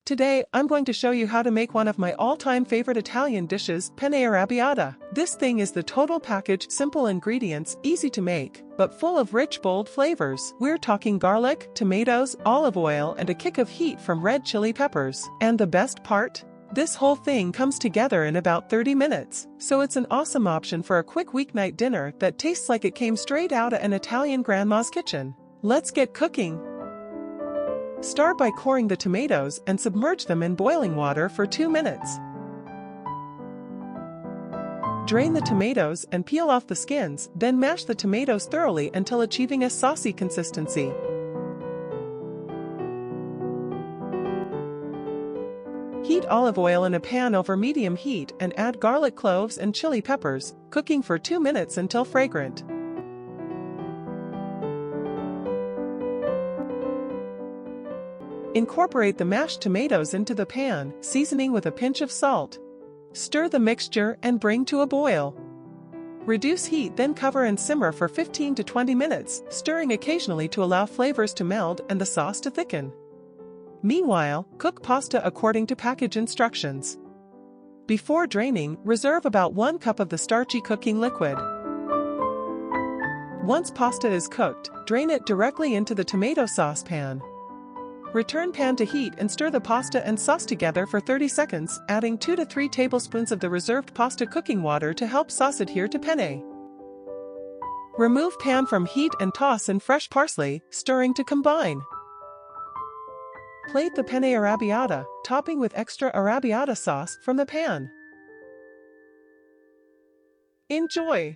Today, I'm going to show you how to make one of my all-time favorite Italian dishes, penne arrabbiata. This thing is the total package, simple ingredients, easy to make, but full of rich, bold flavors. We're talking garlic, tomatoes, olive oil, and a kick of heat from red chili peppers. And the best part? This whole thing comes together in about 30 minutes, so it's an awesome option for a quick weeknight dinner that tastes like it came straight out of an Italian grandma's kitchen. Let's get cooking! Start by coring the tomatoes and submerge them in boiling water for 2 minutes. Drain the tomatoes and peel off the skins, then mash the tomatoes thoroughly until achieving a saucy consistency. Heat olive oil in a pan over medium heat and add garlic cloves and chili peppers, cooking for 2 minutes until fragrant. Incorporate the mashed tomatoes into the pan, seasoning with a pinch of salt. Stir the mixture and bring to a boil. Reduce heat, then cover and simmer for 15 to 20 minutes, stirring occasionally to allow flavors to meld and the sauce to thicken. Meanwhile, cook pasta according to package instructions. Before draining, reserve about 1 cup of the starchy cooking liquid. Once pasta is cooked, drain it directly into the tomato saucepan. Return pan to heat and stir the pasta and sauce together for 30 seconds, adding 2 to 3 tablespoons of the reserved pasta cooking water to help sauce adhere to penne. Remove pan from heat and toss in fresh parsley, stirring to combine. Plate the penne arrabbiata, topping with extra arrabbiata sauce from the pan. Enjoy!